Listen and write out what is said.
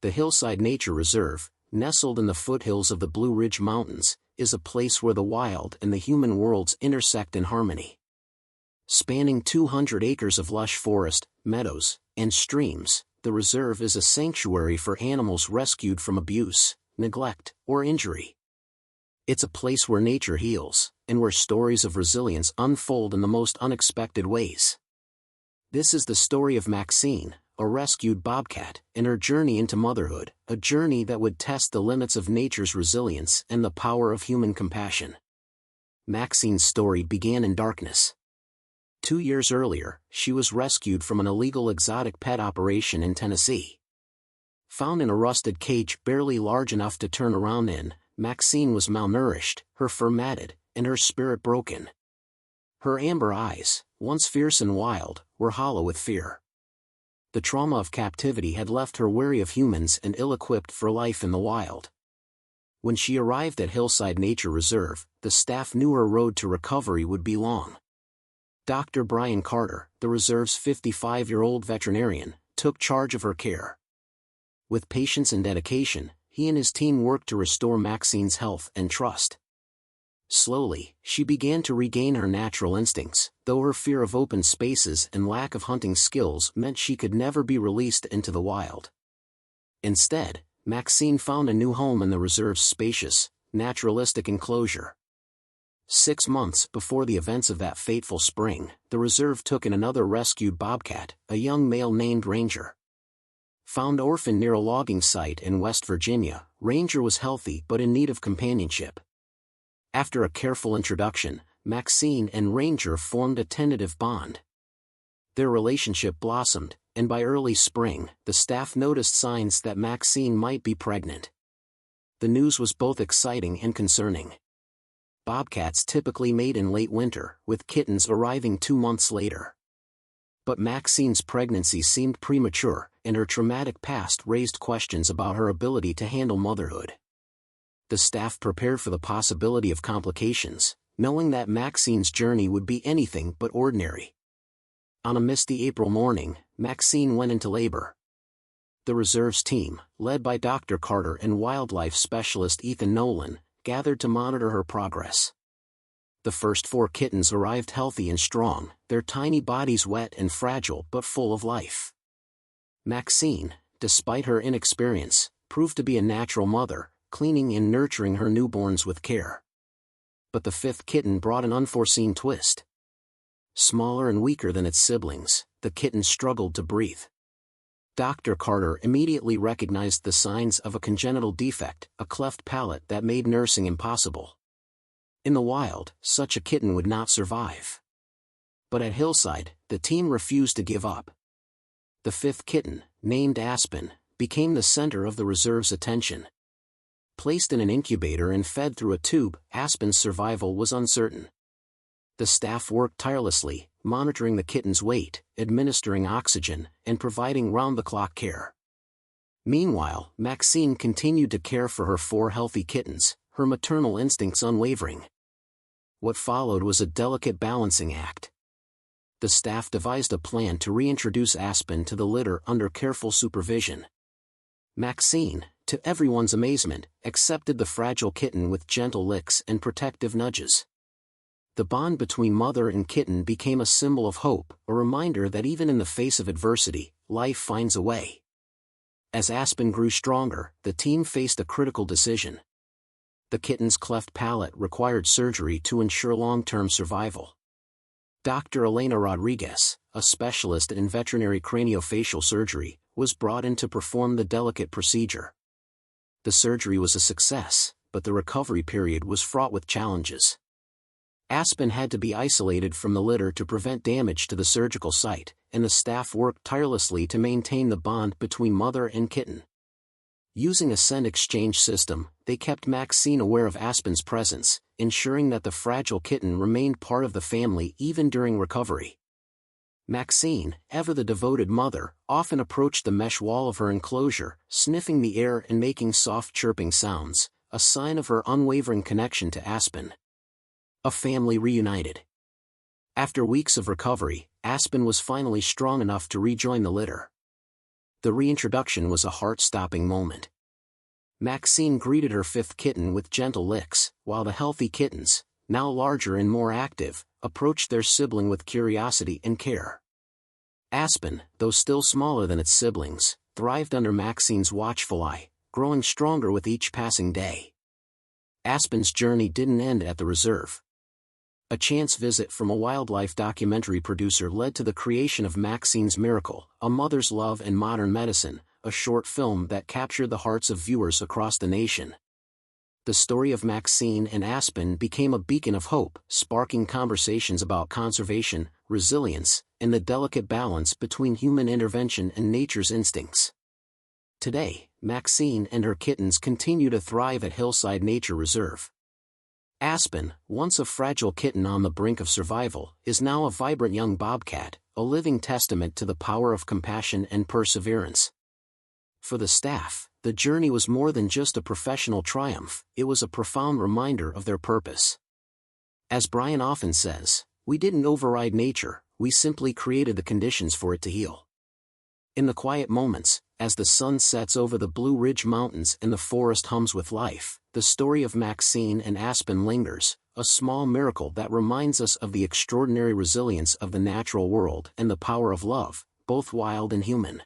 The Hillside Nature Reserve, nestled in the foothills of the Blue Ridge Mountains, is a place where the wild and the human worlds intersect in harmony. Spanning 200 acres of lush forest, meadows, and streams, the reserve is a sanctuary for animals rescued from abuse, neglect, or injury. It's a place where nature heals, and where stories of resilience unfold in the most unexpected ways. This is the story of Maxine, a rescued bobcat, and her journey into motherhood, a journey that would test the limits of nature's resilience and the power of human compassion. Maxine's story began in darkness. 2 years earlier, she was rescued from an illegal exotic pet operation in Tennessee. Found in a rusted cage barely large enough to turn around in, Maxine was malnourished, her fur matted, and her spirit broken. Her amber eyes, once fierce and wild, were hollow with fear. The trauma of captivity had left her wary of humans and ill-equipped for life in the wild. When she arrived at Hillside Nature Reserve, the staff knew her road to recovery would be long. Dr. Brian Carter, the reserve's 55-year-old veterinarian, took charge of her care. With patience and dedication, he and his team worked to restore Maxine's health and trust. Slowly, she began to regain her natural instincts, though her fear of open spaces and lack of hunting skills meant she could never be released into the wild. Instead, Maxine found a new home in the reserve's spacious, naturalistic enclosure. 6 months before the events of that fateful spring, the reserve took in another rescued bobcat, a young male named Ranger. Found orphaned near a logging site in West Virginia, Ranger was healthy but in need of companionship. After a careful introduction, Maxine and Ranger formed a tentative bond. Their relationship blossomed, and by early spring, the staff noticed signs that Maxine might be pregnant. The news was both exciting and concerning. Bobcats typically mate in late winter, with kittens arriving 2 months later. But Maxine's pregnancy seemed premature, and her traumatic past raised questions about her ability to handle motherhood. The staff prepared for the possibility of complications, knowing that Maxine's journey would be anything but ordinary. On a misty April morning, Maxine went into labor. The reserve's team, led by Dr. Carter and wildlife specialist Ethan Nolan, gathered to monitor her progress. The first 4 kittens arrived healthy and strong, their tiny bodies wet and fragile but full of life. Maxine, despite her inexperience, proved to be a natural mother, cleaning and nurturing her newborns with care. But the 5th kitten brought an unforeseen twist. Smaller and weaker than its siblings, the kitten struggled to breathe. Dr. Carter immediately recognized the signs of a congenital defect, a cleft palate that made nursing impossible. In the wild, such a kitten would not survive. But at Hillside, the team refused to give up. The 5th kitten, named Aspen, became the center of the reserve's attention. Placed in an incubator and fed through a tube, Aspen's survival was uncertain. The staff worked tirelessly, monitoring the kitten's weight, administering oxygen, and providing round-the-clock care. Meanwhile, Maxine continued to care for her 4 healthy kittens, her maternal instincts unwavering. What followed was a delicate balancing act. The staff devised a plan to reintroduce Aspen to the litter under careful supervision. Maxine, to everyone's amazement, accepted the fragile kitten with gentle licks and protective nudges. The bond between mother and kitten became a symbol of hope, a reminder that even in the face of adversity, life finds a way. As Aspen grew stronger, the team faced a critical decision. The kitten's cleft palate required surgery to ensure long-term survival. Dr. Elena Rodriguez, a specialist in veterinary craniofacial surgery, was brought in to perform the delicate procedure. The surgery was a success, but the recovery period was fraught with challenges. Aspen had to be isolated from the litter to prevent damage to the surgical site, and the staff worked tirelessly to maintain the bond between mother and kitten. Using a scent exchange system, they kept Maxine aware of Aspen's presence, ensuring that the fragile kitten remained part of the family even during recovery. Maxine, ever the devoted mother, often approached the mesh wall of her enclosure, sniffing the air and making soft chirping sounds, a sign of her unwavering connection to Aspen. A family reunited. After weeks of recovery, Aspen was finally strong enough to rejoin the litter. The reintroduction was a heart-stopping moment. Maxine greeted her fifth kitten with gentle licks, while the healthy kittens, now larger and more active, approached their sibling with curiosity and care. Aspen, though still smaller than its siblings, thrived under Maxine's watchful eye, growing stronger with each passing day. Aspen's journey didn't end at the reserve. A chance visit from a wildlife documentary producer led to the creation of Maxine's Miracle, A Mother's Love and Modern Medicine, a short film that captured the hearts of viewers across the nation. The story of Maxine and Aspen became a beacon of hope, sparking conversations about conservation, resilience, and the delicate balance between human intervention and nature's instincts. Today, Maxine and her kittens continue to thrive at Hillside Nature Reserve. Aspen, once a fragile kitten on the brink of survival, is now a vibrant young bobcat, a living testament to the power of compassion and perseverance. For the staff, the journey was more than just a professional triumph, it was a profound reminder of their purpose. As Brian often says, we didn't override nature, we simply created the conditions for it to heal. In the quiet moments, as the sun sets over the Blue Ridge Mountains and the forest hums with life, the story of Maxine and Aspen lingers, a small miracle that reminds us of the extraordinary resilience of the natural world and the power of love, both wild and human.